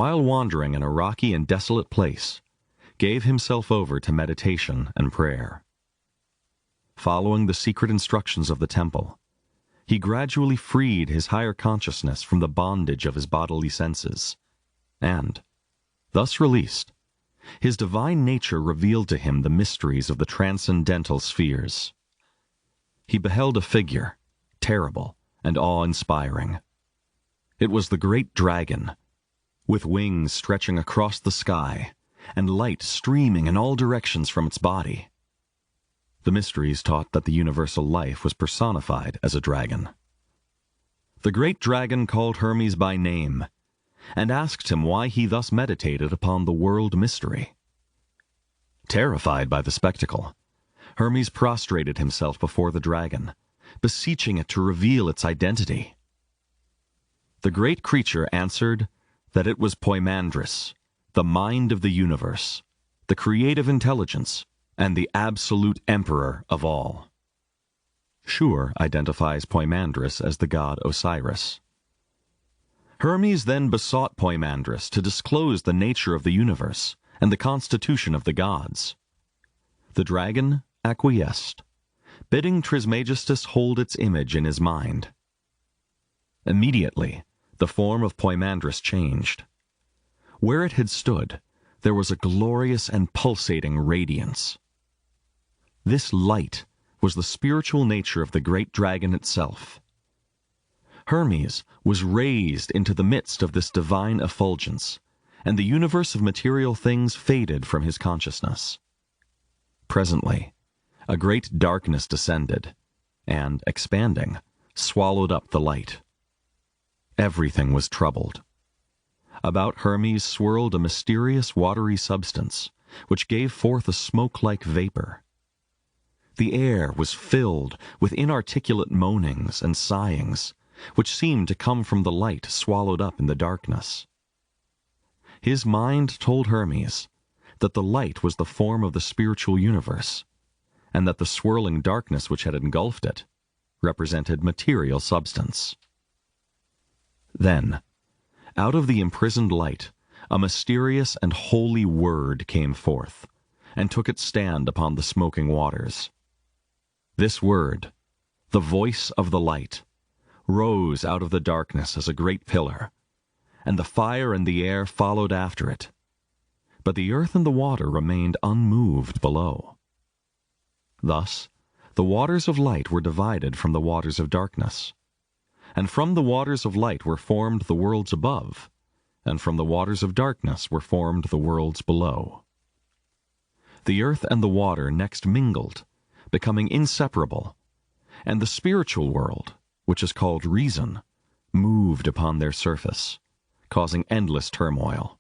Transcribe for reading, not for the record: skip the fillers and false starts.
while wandering in a rocky and desolate place, gave himself over to meditation and prayer. Following the secret instructions of the temple, he gradually freed his higher consciousness from the bondage of his bodily senses, and, thus released, his divine nature revealed to him the mysteries of the transcendental spheres. He beheld a figure, terrible and awe-inspiring. It was the great dragon, with wings stretching across the sky and light streaming in all directions from its body. The mysteries taught that the universal life was personified as a dragon. The great dragon called Hermes by name and asked him why he thus meditated upon the world mystery. Terrified by the spectacle, Hermes prostrated himself before the dragon, beseeching it to reveal its identity. The great creature answered that it was Poimandris, the mind of the universe, the creative intelligence, and the absolute emperor of all. Shur identifies Poimandris as the god Osiris. Hermes then besought Poimandris to disclose the nature of the universe and the constitution of the gods. The dragon acquiesced, bidding Trismegistus hold its image in his mind. Immediately, the form of Poimandris changed. Where it had stood, there was a glorious and pulsating radiance. This light was the spiritual nature of the great dragon itself. Hermes was raised into the midst of this divine effulgence, and the universe of material things faded from his consciousness. Presently, a great darkness descended, and, expanding, swallowed up the light. Everything was troubled. About Hermes swirled a mysterious watery substance, which gave forth a smoke-like vapor. The air was filled with inarticulate moanings and sighings, which seemed to come from the light swallowed up in the darkness. His mind told Hermes that the light was the form of the spiritual universe, and that the swirling darkness which had engulfed it represented material substance. Then, out of the imprisoned light, a mysterious and holy word came forth, and took its stand upon the smoking waters. This word, the voice of the light, rose out of the darkness as a great pillar, and the fire and the air followed after it. But the earth and the water remained unmoved below. Thus, the waters of light were divided from the waters of darkness, and from the waters of light were formed the worlds above, and from the waters of darkness were formed the worlds below. The earth and the water next mingled, becoming inseparable, and the spiritual world, which is called reason, moved upon their surface, causing endless turmoil.